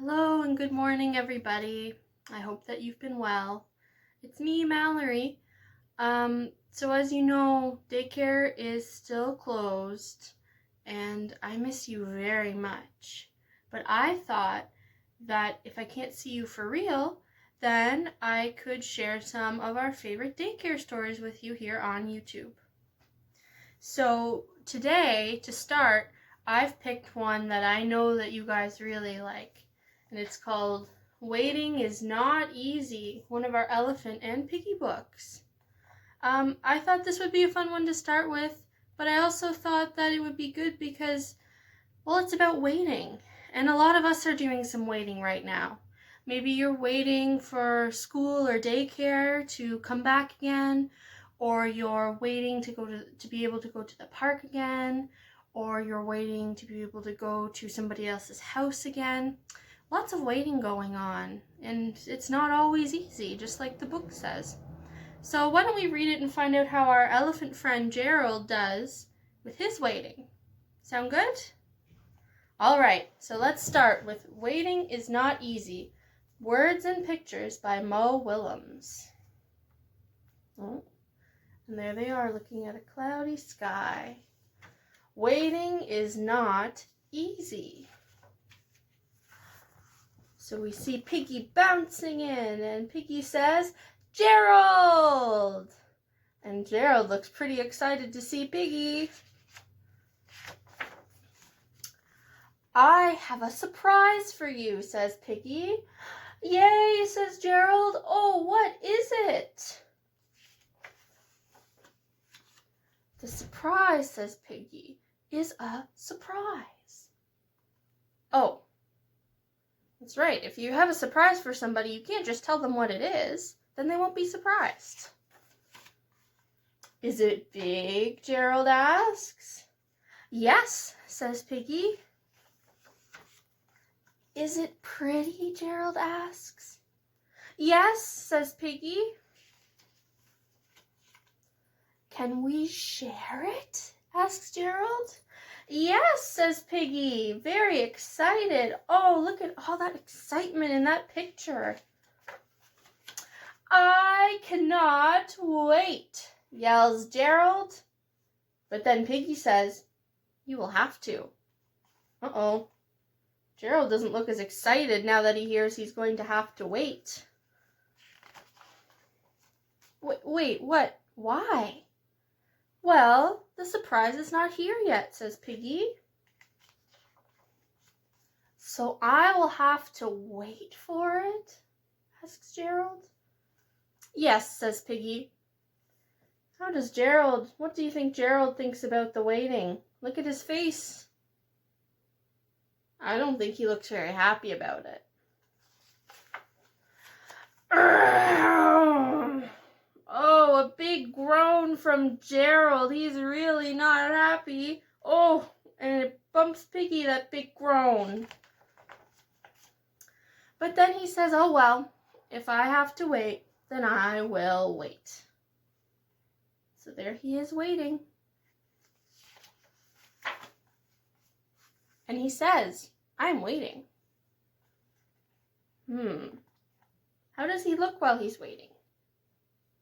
Hello and good morning, everybody. I hope that you've been well. It's me, Mallory. So as you know, daycare is still closed and I miss you very much. But I thought that if I can't see you for real, then I could share some of our favorite daycare stories with you here on YouTube. So today, to start, I've picked one that I know that you guys really like. And it's called Waiting is Not Easy, one of our elephant and piggy books. I thought this would be a fun one to start with, but I also thought that it would be good because, well, it's about waiting. And a lot of us are doing some waiting right now. Maybe you're waiting for school or daycare to come back again, or you're waiting to be able to go to the park again, or you're waiting to be able to go to somebody else's house again. Lots of waiting going on, and it's not always easy, just like the book says. So why don't we read it and find out how our elephant friend Gerald does with his waiting. Sound good? All right, so let's start with Waiting is Not Easy, Words and Pictures by Mo Willems. Oh, and there they are looking at a cloudy sky. Waiting is not easy. So we see Piggy bouncing in, and Piggy says, "Gerald!" And Gerald looks pretty excited to see Piggy. "I have a surprise for you," says Piggy. "Yay," says Gerald. "Oh, what is it?" "The surprise," says Piggy, "is a surprise." Oh. That's right. If you have a surprise for somebody, you can't just tell them what it is. Then they won't be surprised. "Is it big?" Gerald asks. "Yes," says Piggy. "Is it pretty?" Gerald asks. "Yes," says Piggy. "Can we share it?" asks Gerald. "Yes," says Piggy, very excited. Oh, look at all that excitement in that picture. "I cannot wait," yells Gerald. But then Piggy says, "You will have to." Uh-oh. Gerald doesn't look as excited now that he hears he's going to have to wait. Wait, what? Why? "Well, the surprise is not here yet," says Piggy. "So I will have to wait for it?" asks Gerald. "Yes," says Piggy. What do you think Gerald thinks about the waiting? Look at his face. I don't think he looks very happy about it. Oh, a big groan from Gerald. He's really not happy. Oh, and it bumps Piggy, that big groan. But then he says, "Oh well, if I have to wait, then I will wait." So there he is waiting. And he says, "I'm waiting." How does he look while he's waiting?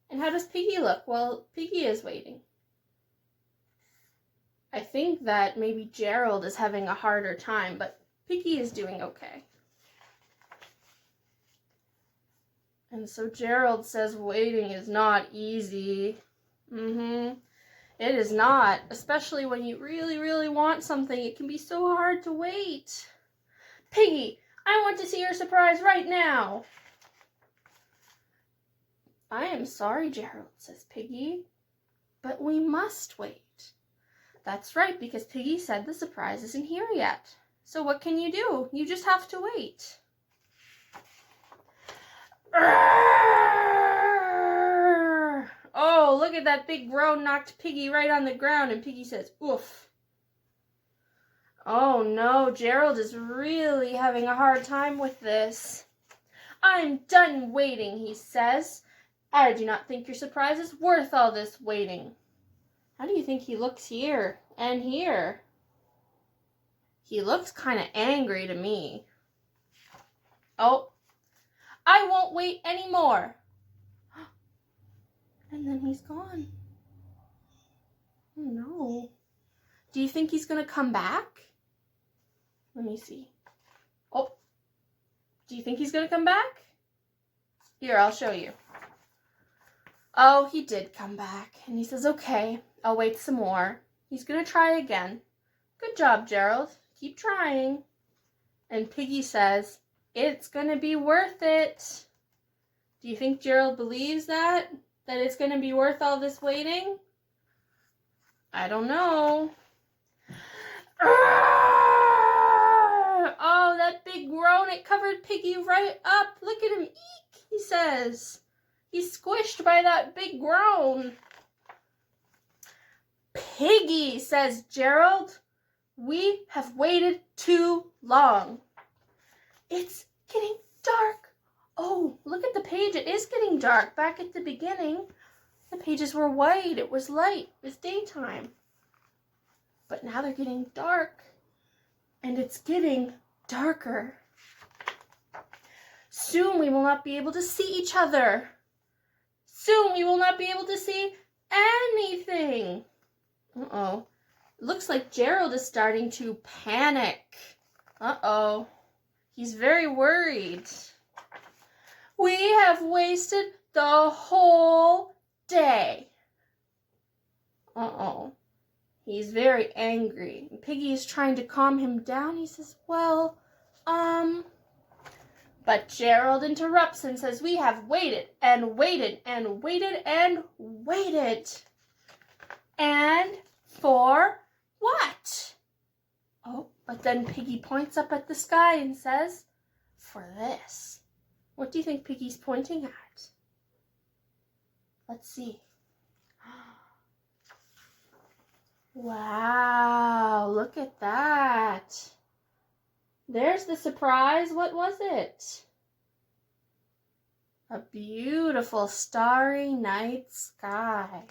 And how does Piggy look while Piggy is waiting? I think that maybe Gerald is having a harder time, but Piggy is doing okay. And so Gerald says waiting is not easy. It is not, especially when you really, really want something. It can be so hard to wait. "Piggy, I want to see your surprise right now." "I am sorry, Gerald," says Piggy, "but we must wait." That's right, because Piggy said the surprise isn't here yet. So what can you do? You just have to wait. Oh, look at that big groan knocked Piggy right on the ground, and Piggy says, "Oof." Oh no, Gerald is really having a hard time with this. "I'm done waiting," he says. "I do not think your surprise is worth all this waiting." How do you think he looks here and here? He looks kind of angry to me. Oh, I won't wait anymore. And then he's gone. Oh no. Do you think he's going to come back? Let me see. Oh, do you think he's going to come back? Here, I'll show you. Oh, he did come back. And he says, okay, I'll wait some more. He's going to try again. Good job, Gerald. Keep trying. And Piggy says, it's going to be worth it. Do you think Gerald believes that? That it's going to be worth all this waiting? I don't know. Oh, that big groan, it covered Piggy right up. Look at him, eek, he says. He's squished by that big groan. Piggy, says Gerald, we have waited too long. It's getting dark. Oh, look at the page. It is getting dark. Back at the beginning, the pages were white. It was light. It was daytime. But now they're getting dark. And it's getting darker. Soon we will not be able to see each other. Soon we will not be able to see anything. Uh-oh. It looks like Gerald is starting to panic. Uh-oh. He's very worried. We have wasted the whole day. Uh-oh. He's very angry. Piggy is trying to calm him down. He says, well, But Gerald interrupts and says, we have waited and waited and waited and waited. And for what? Oh, but then Piggy points up at the sky and says, for this. What do you think Piggy's pointing at? Let's see. Wow, look at that. There's the surprise. What was it? A beautiful starry night sky.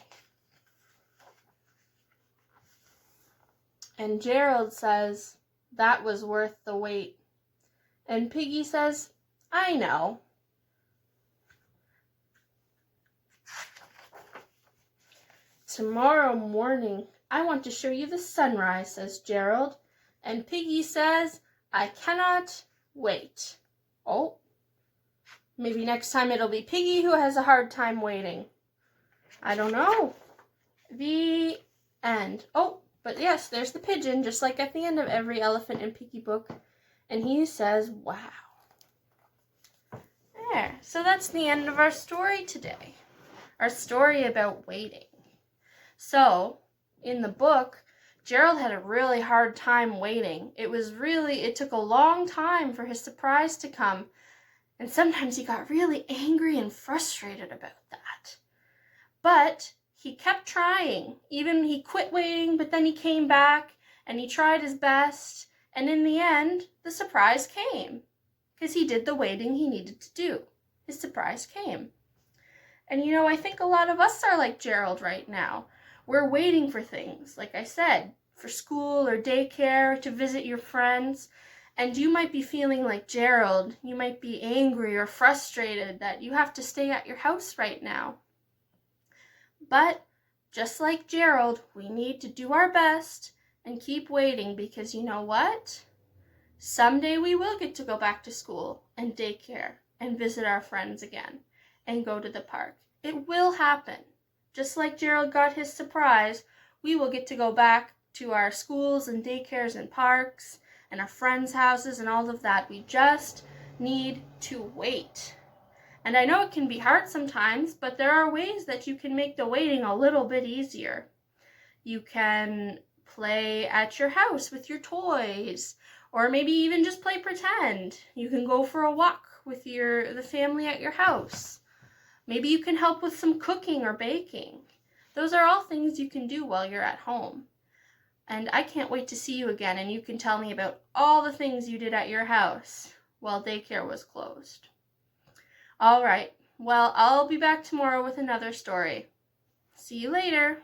And Gerald says, that was worth the wait. And Piggy says, I know. Tomorrow morning, I want to show you the sunrise, says Gerald. And Piggy says, I cannot wait. Oh, maybe next time it'll be Piggy who has a hard time waiting. I don't know. The end. Oh, but yes, there's the pigeon, just like at the end of every Elephant and Piggy book. And he says, wow. There. So that's the end of our story today. Our story about waiting. So, in the book, Gerald had a really hard time waiting. It took a long time for his surprise to come. And sometimes he got really angry and frustrated about that. But he kept trying. Even he quit waiting, but then he came back and he tried his best. And in the end, the surprise came. Because he did the waiting he needed to do. His surprise came. And I think a lot of us are like Gerald right now. We're waiting for things, like I said, for school or daycare, to visit your friends. And you might be feeling like Gerald. You might be angry or frustrated that you have to stay at your house right now. But just like Gerald, we need to do our best and keep waiting, because you know what? Someday we will get to go back to school and daycare and visit our friends again and go to the park. It will happen. Just like Gerald got his surprise, we will get to go back to our schools and daycares and parks and our friends' houses and all of that. We just need to wait. And I know it can be hard sometimes, but there are ways that you can make the waiting a little bit easier. You can play at your house with your toys, or maybe even just play pretend. You can go for a walk with the family at your house. Maybe you can help with some cooking or baking. Those are all things you can do while you're at home. And I can't wait to see you again, and you can tell me about all the things you did at your house while daycare was closed. All right, well, I'll be back tomorrow with another story. See you later.